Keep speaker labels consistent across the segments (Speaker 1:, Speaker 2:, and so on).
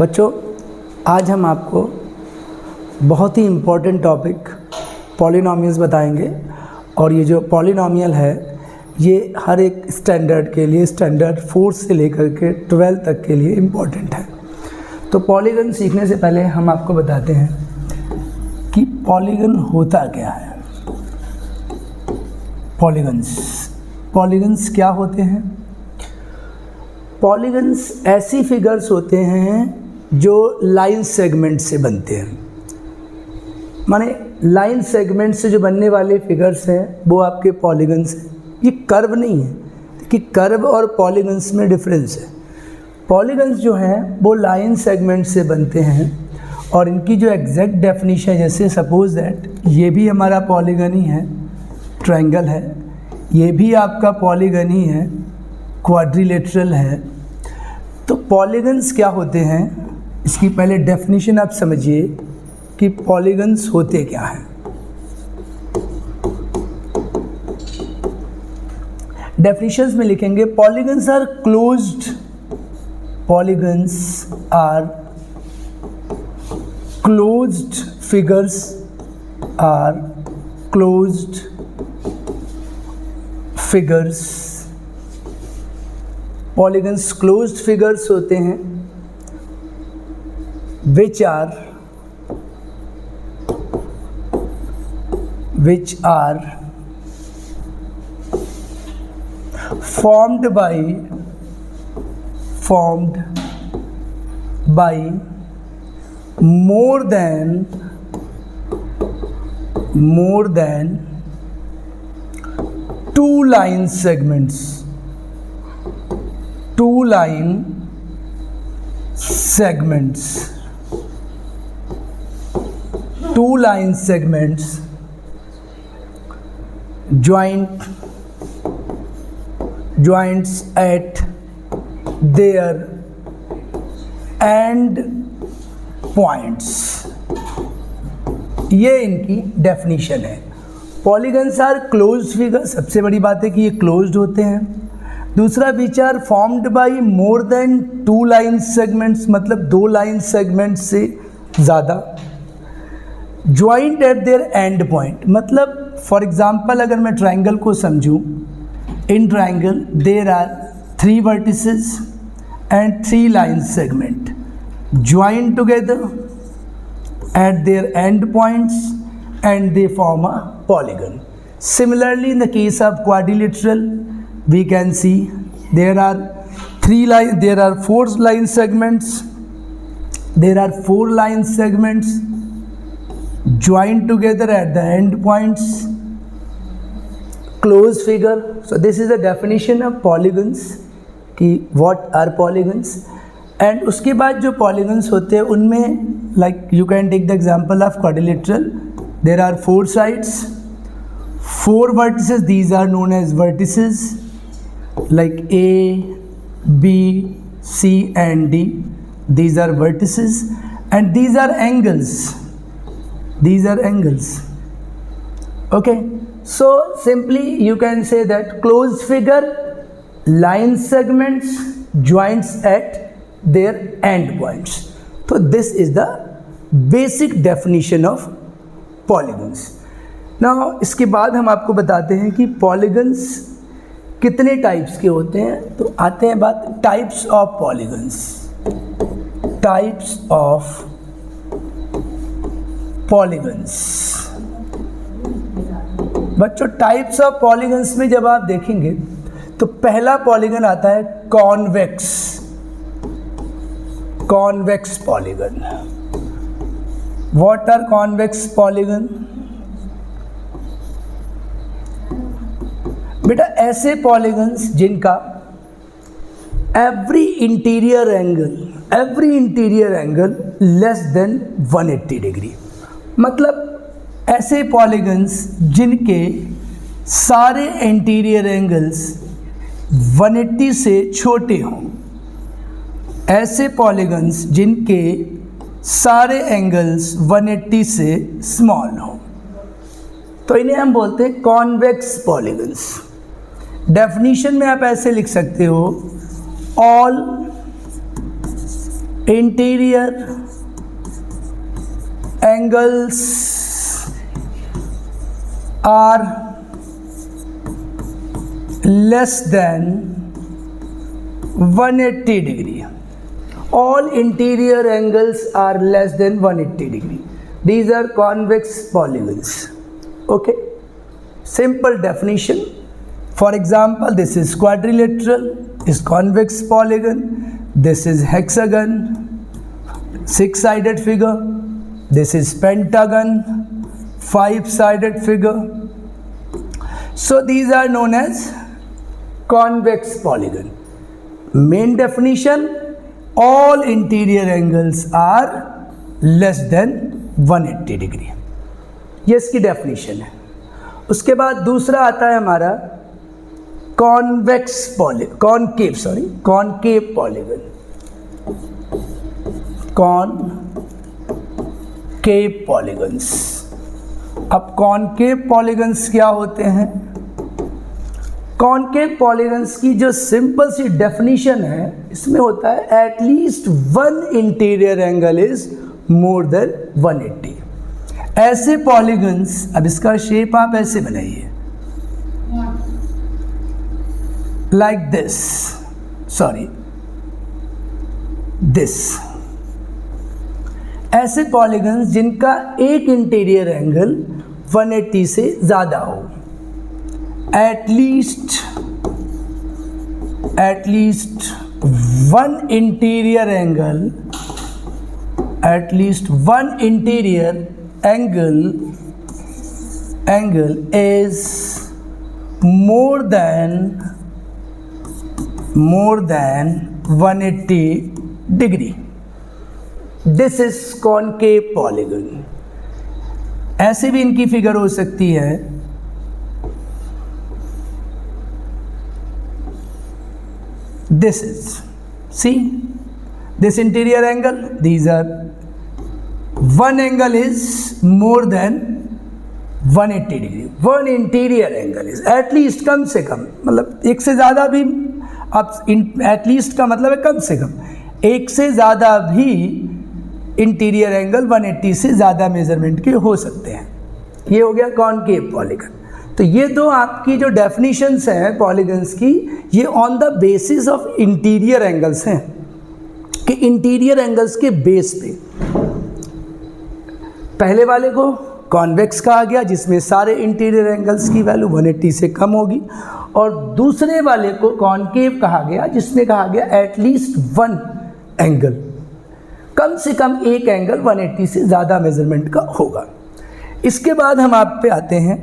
Speaker 1: बच्चों, आज हम आपको बहुत ही इम्पोर्टेंट टॉपिक पॉलिनॉमियल्स बताएंगे। और ये जो पॉलिनॉमियल है ये हर एक स्टैंडर्ड के लिए, स्टैंडर्ड 4 से लेकर के 12 तक के लिए इम्पोर्टेंट है। तो पॉलीगन सीखने से पहले हम आपको बताते हैं कि पॉलीगन होता क्या है। पॉलीगन्स क्या होते हैं? पॉलीगन्स ऐसी फिगर्स होते हैं जो लाइन सेगमेंट से बनते हैं। माने लाइन सेगमेंट से जो बनने वाले फिगर्स हैं वो आपके पॉलीगन्स हैं। ये कर्व नहीं है कि कर्व और पॉलीगन्स में डिफरेंस है। पॉलीगन्स जो हैं वो लाइन सेगमेंट से बनते हैं और इनकी जो एग्जैक्ट डेफिनेशन है, जैसे सपोज दैट ये भी हमारा पॉलीगन ही है, ट्रायंगल है, ये भी आपका पॉलीगन ही है, क्वाड्रिलेटरल है। तो पॉलीगन्स क्या होते हैं, इसकी पहले डेफिनेशन आप समझिए कि पॉलीगन्स होते क्या हैं। डेफिनेशंस में लिखेंगे polygons are closed figures are closed figures. Polygons closed figures होते हैं which are formed by more than two line segments joints at their end points। ये इनकी डेफिनेशन है। पॉलीगन्स आर क्लोज्ड फिगर, सबसे बड़ी बात है कि ये क्लोज्ड होते हैं। दूसरा, which are formed by more than 2 line segments, मतलब 2 लाइन सेगमेंट से ज़्यादा। Joint at their end point, मतलब फॉर एग्जाम्पल अगर मैं ट्राइंगल को समझूं, in triangle there are 3 vertices and 3 line segment joined together at their end points and they form a polygon. Similarly, in the case of quadrilateral, we can see there are 4 line segments. There are 4 line segments joined together at the end points. Closed figure. So this is the definition of polygons कि what are polygons। and उसके बाद जो polygons होते हैं उनमें like you can take the example of quadrilateral, there are 4 sides, 4 vertices, these are known as vertices like A, B, C and D, these are vertices, and these are angles, okay। So simply you can say that closed figure, line segments, joints at their end points। So this is the basic definition of polygons। Now इसके बाद हम आपको बताते हैं कि polygons कितने types के होते हैं। तो आते हैं बात टाइप्स ऑफ polygons। बच्चों, टाइप्स ऑफ पॉलीगन्स में जब आप देखेंगे तो पहला पॉलीगन आता है convex polygon. What are convex polygon? बेटा, ऐसे पॉलीगन्स जिनका every interior angle less than 180 degree, मतलब ऐसे पॉलीगन्स जिनके सारे इंटीरियर एंगल्स 180 से छोटे हों, ऐसे पॉलीगन्स जिनके सारे एंगल्स 180 से स्मॉल हों, तो इन्हें हम बोलते हैं कॉन्वेक्स पॉलीगन्स। डेफिनेशन में आप ऐसे लिख सकते हो, all interior angles are less than 180 degree. All interior angles are less than 180 degree. These are convex polygons. Okay, simple definition. For example, this is quadrilateral, is convex polygon. This is hexagon, six-sided figure. This is pentagon, five-sided figure. So these are known as convex polygon. Main definition, all interior angles are less than 180 degree. ये इसकी definition है. उसके बाद दूसरा आता है हमारा concave polygon. Concave polygons. अब कॉनकेव पॉलीगन्स क्या होते हैं? कॉनकेव पॉलीगन्स की जो सिंपल सी डेफिनेशन है, इसमें होता है at least one interior angle is more than 180. ऐसे पॉलीगन्स, अब इसका शेप आप ऐसे बनाइए, लाइक दिस, दिस. ऐसे पॉलीगन्स जिनका एक इंटीरियर एंगल 180 से ज़्यादा हो, at least one interior angle is more than 180 degree. This is concave polygon. ऐसे भी इनकी फिगर हो सकती है. This is, see, this interior angle, these are, one angle is more than 180 degree. One interior angle is at least, कम से कम, मतलब एक से ज़्यादा भी, अब एटलीस्ट का मतलब है कम से कम, एक से ज़्यादा भी इंटीरियर एंगल 180 से ज़्यादा मेजरमेंट के हो सकते हैं. ये हो गया कॉनकेव पॉलीगन. तो ये दो आपकी जो डेफिनेशंस हैं पॉलीगन्स की, ये on the basis of interior angles हैं, कि इंटीरियर एंगल्स के बेस पे. पहले वाले को कॉन्वेक्स कहा गया, जिसमें सारे इंटीरियर एंगल्स की वैल्यू 180 से कम होगी, और दूसरे वाले को कॉनकेव कहा गया, जिसमें कहा गया एटलीस्ट वन एंगल, कम से कम एक एंगल 180 से ज़्यादा मेजरमेंट का होगा. इसके बाद हम आप पे आते हैं,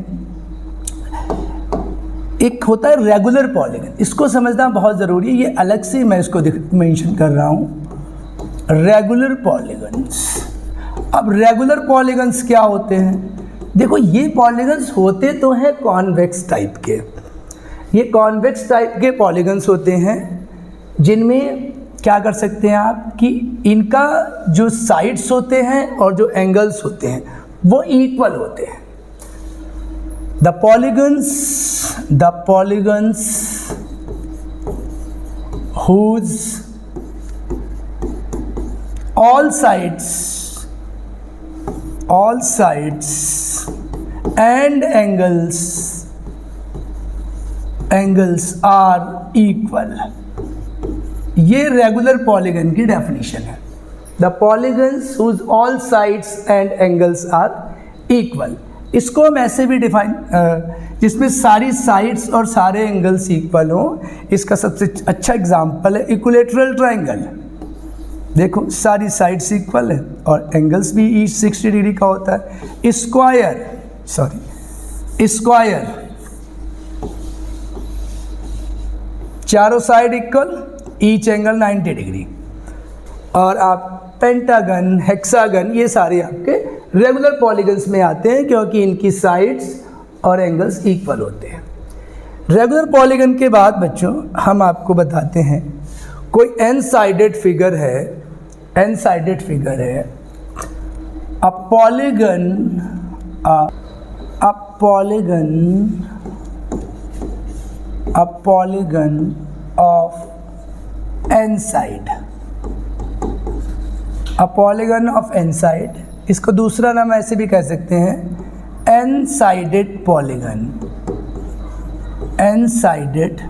Speaker 1: एक होता है रेगुलर पॉलीगन. इसको समझना बहुत ज़रूरी है, ये अलग से मैं इसको मेंशन कर रहा हूँ. Regular polygons. अब रेगुलर पॉलीगन्स क्या होते हैं? देखो, ये पॉलीगन्स होते तो हैं कॉन्वेक्स टाइप के. ये कॉन्वेक्स टाइप के पॉलीगन्स होते हैं जिनमें क्या कर सकते हैं आप, कि इनका जो साइड्स होते हैं और जो एंगल्स होते हैं वो इक्वल होते हैं. The polygons whose all sides and angles are equal. ये रेगुलर पॉलीगन की डेफिनेशन है. The polygons whose all sides and angles are equal. इसको हम ऐसे भी डिफाइन, जिसमें सारी साइड्स और सारे एंगल्स इक्वल हो. इसका सबसे अच्छा एग्जांपल है इक्विलैटरल ट्रायंगल. देखो, सारी साइड्स इक्वल है और एंगल्स भी ईच 60 डिग्री का होता है. स्क्वायर, चारों side equal, each angle 90 degree. और आप पेंटागन, हेक्सागन, ये सारे आपके रेगुलर पॉलीगन्स में आते हैं, क्योंकि इनकी साइड्स और एंगल्स इक्वल होते हैं. रेगुलर पॉलीगन के बाद बच्चों हम आपको बताते हैं, कोई एन साइडेड फिगर है. A polygon of n side. A polygon of n side, इसको दूसरा नाम ऐसे भी कह सकते हैं n sided polygon, n sided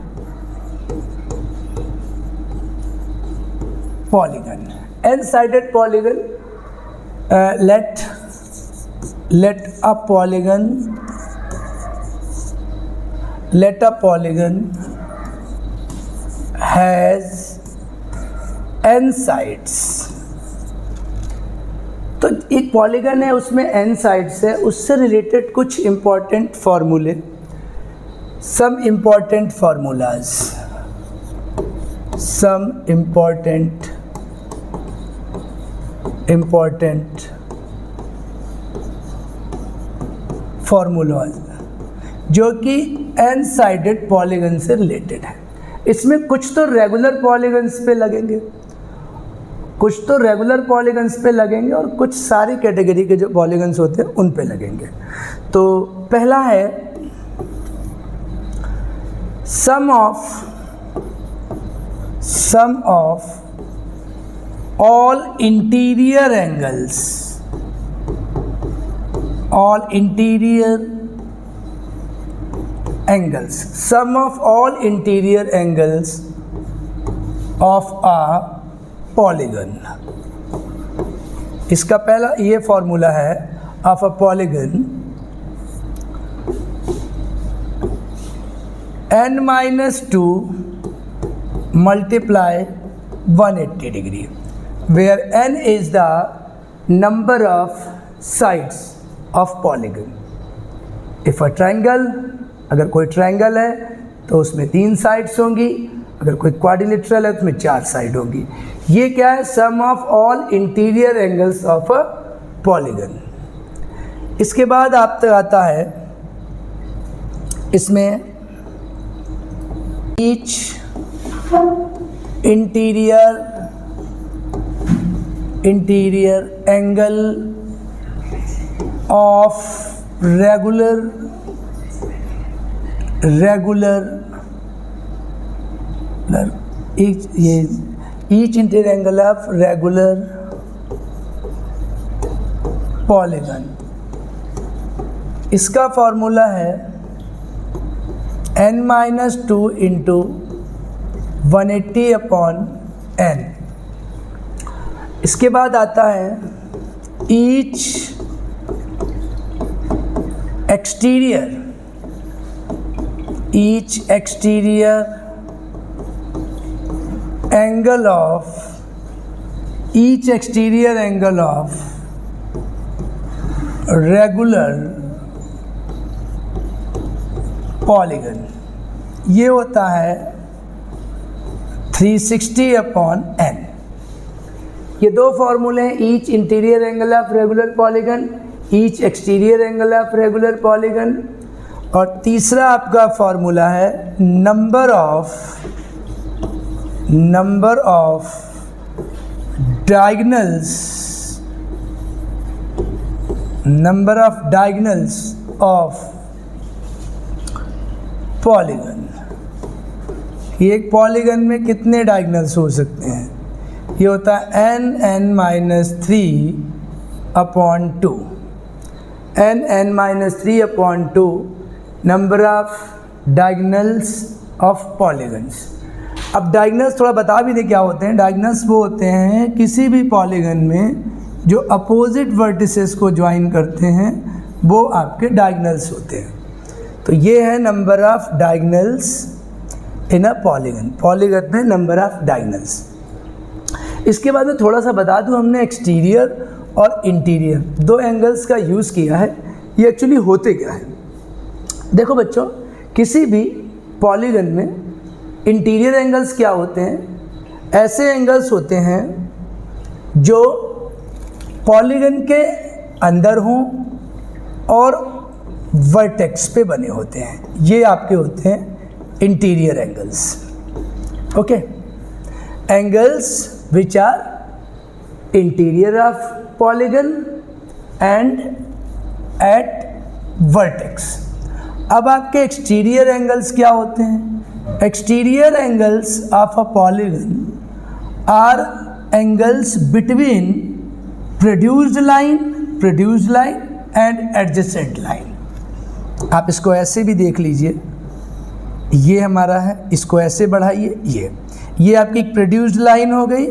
Speaker 1: polygon, n sided polygon. let a polygon has n sides। तो एक पॉलीगन है उसमें n साइड्स है, उससे रिलेटेड कुछ इंपॉर्टेंट फॉर्मूले, some important formulas, some important formulas जो कि एन साइडेड पॉलीगन से रिलेटेड है। इसमें कुछ तो रेगुलर पॉलीगन्स पे लगेंगे, कुछ तो रेगुलर पॉलीगन्स पे लगेंगे और कुछ सारी कैटेगरी के जो पॉलीगन्स होते हैं उन पे लगेंगे। तो पहला है sum of all interior angles, all interior angles, sum of all interior angles of a polygon। इसका पहला ये फॉर्मूला है of a polygon n-2 multiply 180 degree, where n is the number of sides of polygon। if a triangle, अगर कोई triangle है तो उसमें 3 sides होंगी, अगर कोई क्वाड्रिलेटरल है तो उसमें 4 साइड होंगी। ये क्या है? Sum of all interior angles of a polygon. इसके बाद आप तक आता है इसमें each interior angle of regular each interior angle of regular polygon. इसका फॉर्मूला है n-2 इंटू 180 अपॉन n। इसके बाद आता है each exterior angle of regular polygon. ये होता है 360 अपॉन n। ये दो फॉर्मूले हैं, each interior angle of regular polygon, each exterior angle of regular polygon. और तीसरा आपका फॉर्मूला है number of diagonals of polygon. ये एक पॉलीगन में कितने डायगोनल्स हो सकते हैं? ये होता है n-3 upon 2, n-3 upon 2 number of diagonals of polygons. अब डायगोनल्स थोड़ा बता भी दे क्या होते हैं। डायगोनल्स वो होते हैं किसी भी पॉलीगन में जो अपोजिट वर्टिसेस को ज्वाइन करते हैं, वो आपके डायगोनल्स होते हैं। तो ये है number of diagonals in a polygon में नंबर ऑफ डायगोनल्स। इसके बाद में थोड़ा सा बता दूं, हमने एक्सटीरियर और इंटीरियर दो एंगल्स का यूज़ किया है। ये एक्चुअली होते क्या है? देखो बच्चों, किसी भी पॉलीगन में इंटीरियर एंगल्स क्या होते हैं? ऐसे एंगल्स होते हैं जो पॉलीगन के अंदर हों और वर्टेक्स पे बने होते हैं। ये आपके होते हैं interior angles. Okay, angles which are interior of polygon and at vertex। अब आपके एक्सटीरियर एंगल्स क्या होते हैं? Exterior angles of a polygon are angles between produced line and adjacent line. आप इसको ऐसे भी देख लीजिए, ये हमारा है, इसको ऐसे बढ़ाइए, ये आपकी प्रोड्यूस्ड लाइन हो गई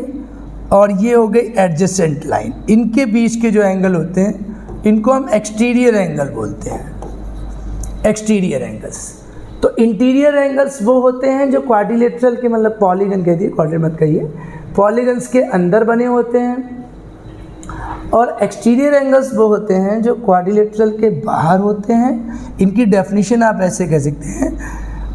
Speaker 1: और ये हो गई एडजेसेंट लाइन। इनके बीच के जो एंगल होते हैं इनको हम एक्सटीरियर एंगल बोलते हैं, एक्सटीरियर एंगल्स। तो इंटीरियर एंगल्स वो होते हैं जो क्वाड्रिलेटरल के, मतलब पॉलीगन कह दिए, क्वाड्रिल मत कहिए, पॉलीगन्स के अंदर बने होते हैं। और एक्सटीरियर एंगल्स वो होते हैं जो क्वाड्रिलेटरल के बाहर होते हैं। इनकी डेफिनेशन आप ऐसे कह सकते हैं,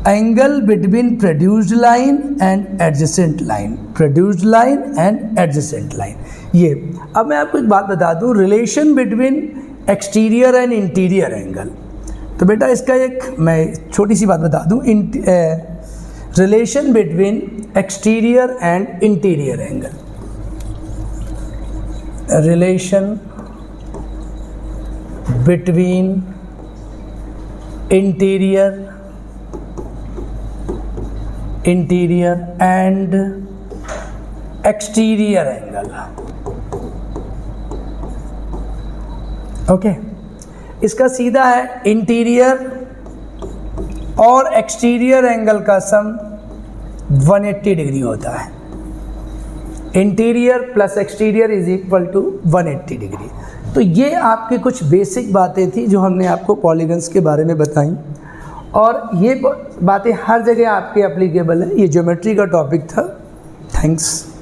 Speaker 1: angle between produced line and adjacent line, produced line and adjacent line. ये अब मैं आपको एक बात बता दूं, relation between exterior and interior angle. तो बेटा इसका एक मैं छोटी सी बात बता दूं, relation between exterior and interior angle, relation between interior and exterior angle. Okay, इसका सीधा है इंटीरियर और एक्सटीरियर एंगल का सम 180 डिग्री होता है। Interior plus exterior is equal to 180 degree. तो ये आपकी कुछ बेसिक बातें थी जो हमने आपको पॉलीगन्स के बारे में बताई, और ये बातें हर जगह आपके एप्लीकेबल है। ये ज्योमेट्री का टॉपिक था। थैंक्स।